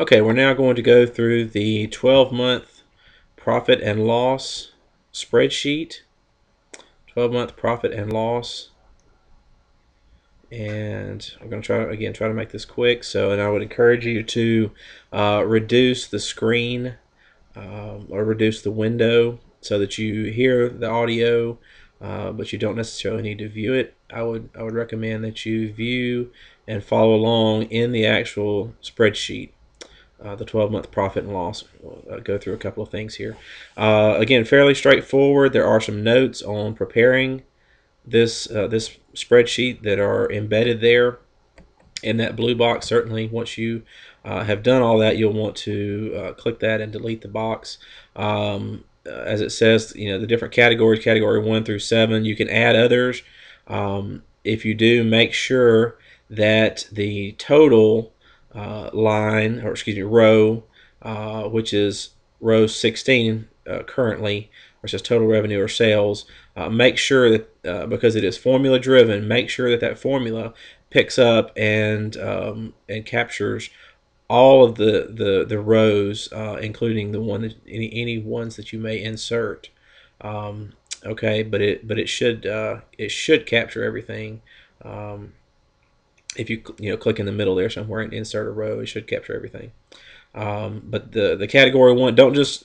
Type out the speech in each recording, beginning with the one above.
Okay, we're now going to go through the 12-month profit and loss spreadsheet. 12-month profit and loss. And I'm going to try to make this quick. And I would encourage you to reduce the screen or reduce the window so that you hear the audio, but you don't necessarily need to view it. I would recommend that you view and follow along in the actual spreadsheet. The 12-month profit and loss. We'll go through a couple of things here. Again, fairly straightforward. There are some notes on preparing this spreadsheet that are embedded there in that blue box. Certainly, once you have done all that, you'll want to click that and delete the box. As it says, the different categories, category 1 through 7. You can add others. If you do, make sure that the total line, or excuse me, row, which is row 16 currently, which is total revenue or sales, make sure that because it is formula driven, make sure that formula picks up and captures all of the rows, including the one that any ones that you may insert. Okay, but it should capture everything. If you click in the middle there somewhere and insert a row, it should capture everything. But the category 1, don't just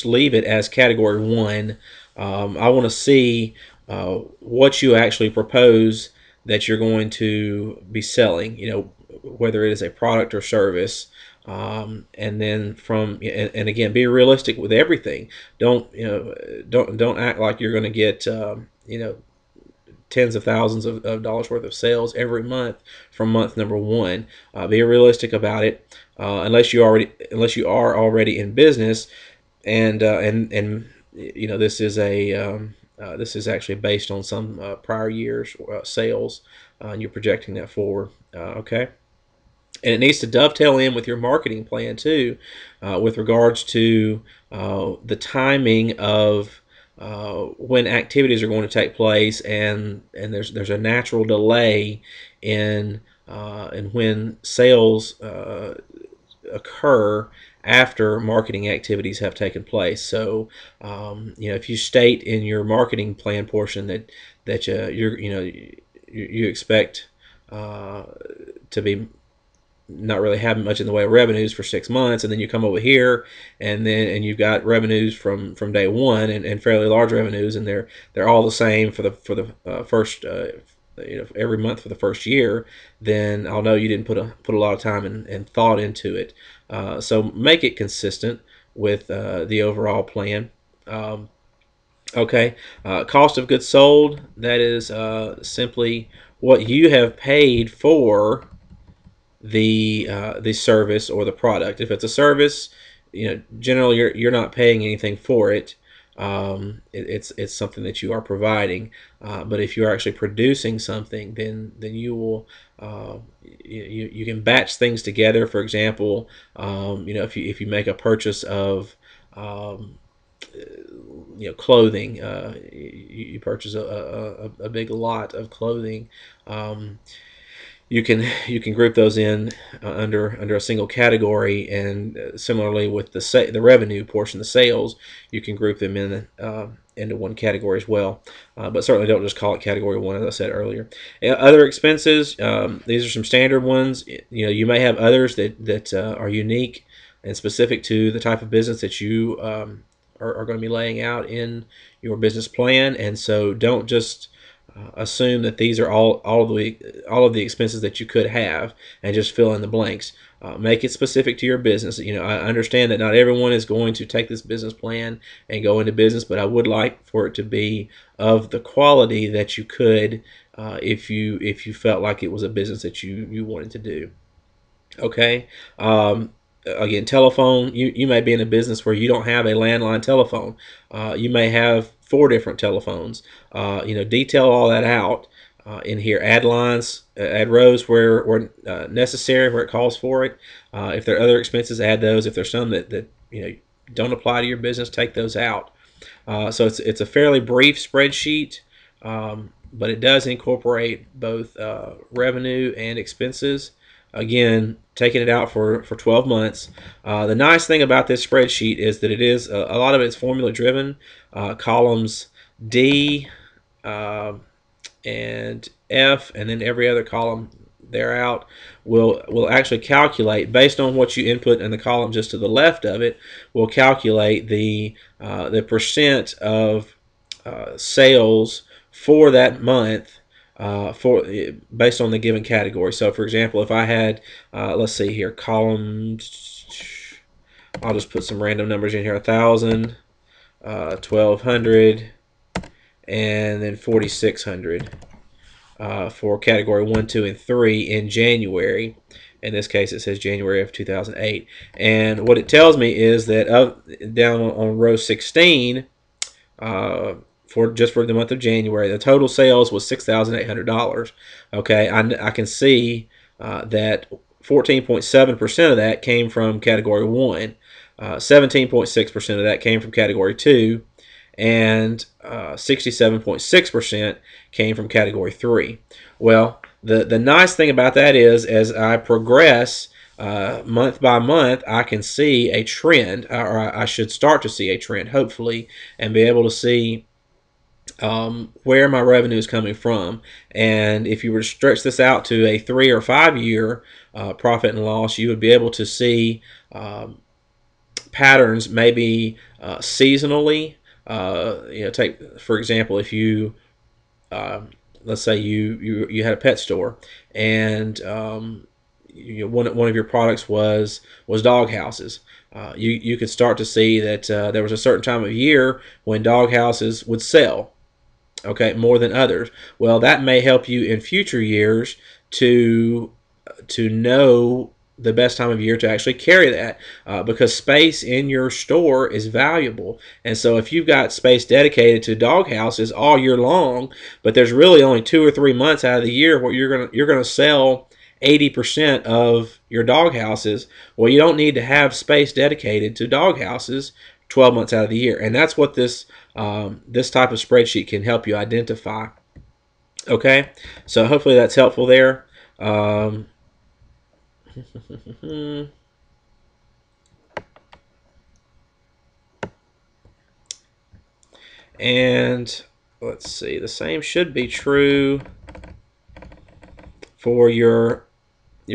leave it as category 1. I want to see what you actually propose that you're going to be selling. Whether it is a product or service. And then and again, be realistic with everything. Don't act like you're going to get tens of thousands of dollars worth of sales every month from month number 1. Be realistic about it, unless you are already in business, and this is this is actually based on some prior years sales, and you're projecting that forward. Okay. And it needs to dovetail in with your marketing plan too, with regards to the timing of when activities are going to take place, and there's a natural delay in when sales occur after marketing activities have taken place. So if you state in your marketing plan portion that you expect to be not really having much in the way of revenues for 6 months, and then you come over here and you've got revenues from day 1, and fairly large revenues, and they're all the same for the first every month for the first year, then I'll know you didn't put a lot of time and thought into it. So make it consistent with the overall plan. Okay, cost of goods sold, that is simply what you have paid for the service or the product. If it's a service, generally you're not paying anything for it. It's something that you are providing. But if you're actually producing something, then you will you can batch things together. For example, if you make a purchase of clothing, you purchase a big lot of clothing. You can group those in under a single category, and similarly with the revenue portion, the sales, you can group them in into one category as well. But certainly don't just call it category 1, as I said earlier. Other expenses, these are some standard ones. You may have others that are unique and specific to the type of business that you are going to be laying out in your business plan, and so don't just assume that these are all of the expenses that you could have and just fill in the blanks. Make it specific to your business. I understand that not everyone is going to take this business plan and go into business, but I would like for it to be of the quality that you could if you felt like it was a business that you wanted to do. Okay. Again, telephone, you may be in a business where you don't have a landline telephone. You may have 4 different telephones. Detail all that out in here. Add lines, add rows where necessary, where it calls for it. If there are other expenses, add those. If there's some that don't apply to your business, take those out. So it's a fairly brief spreadsheet, but it does incorporate both revenue and expenses. Again, taking it out for 12 months. The nice thing about this spreadsheet is that it is a lot of it is formula driven. Columns D and F, and then every other column there out will actually calculate based on what you input in the column just to the left of it. Will calculate the percent of sales for that month based on the given category. So, for example, if I had let's see here, columns, I'll just put some random numbers in here: 1,000, 1,200, and then 4,600 for category 1, 2, and 3 in January. In this case, it says January of 2008. And what it tells me is that down on row 16, for the month of January, the total sales was $6,800. Okay, I can see that 14.7% of that came from category 1, 17.6% of that came from category 2, and 67.6% came from category 3. Well, the nice thing about that is, as I progress month by month, I can see a trend, or I should start to see a trend, hopefully, and be able to see where my revenue is coming from. And if you were to stretch this out to a 3 or 5 year profit and loss, you would be able to see patterns, maybe seasonally. Take for example, if you let's say you had a pet store, and one of your products was dog houses. You could start to see that there was a certain time of year when dog houses would sell, okay, more than others. Well, that may help you in future years to know the best time of year to actually carry that, because space in your store is valuable. And so if you've got space dedicated to dog houses all year long, but there's really only 2 or 3 months out of the year where you're gonna sell 80% of your dog houses, well, you don't need to have space dedicated to dog houses 12 months out of the year. And that's what this type of spreadsheet can help you identify. Okay, so hopefully that's helpful there. And let's see, the same should be true for your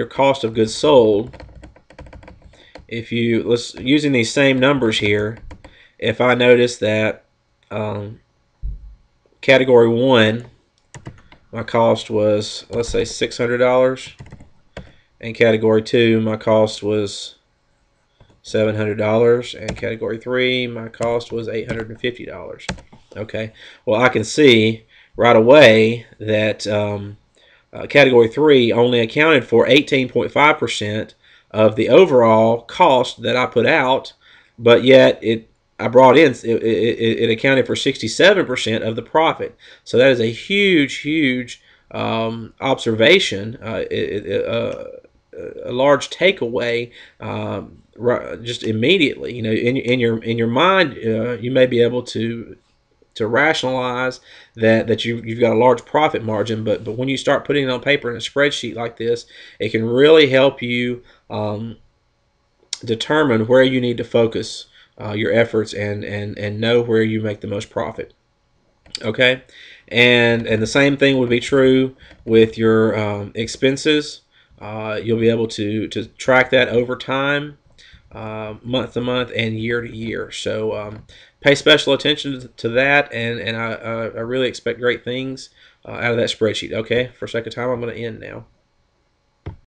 cost of goods sold. If you using these same numbers here, if I notice that category 1, my cost was, let's say, $600, and category 2, my cost was $700, and category 3, my cost was $850. Okay, well, I can see right away that category 3 only accounted for 18.5% of the overall cost that I put out, but yet it accounted for 67% of the profit. So that is a huge observation, a large takeaway, just immediately. In your mind, you may be able to rationalize that you've got a large profit margin, but when you start putting it on paper in a spreadsheet like this, it can really help you determine where you need to focus your efforts and know where you make the most profit. Okay, and the same thing would be true with your expenses. You'll be able to track that over time, month to month and year to year. So pay special attention to that, and I really expect great things out of that spreadsheet. Okay, for sake of time, I'm going to end now.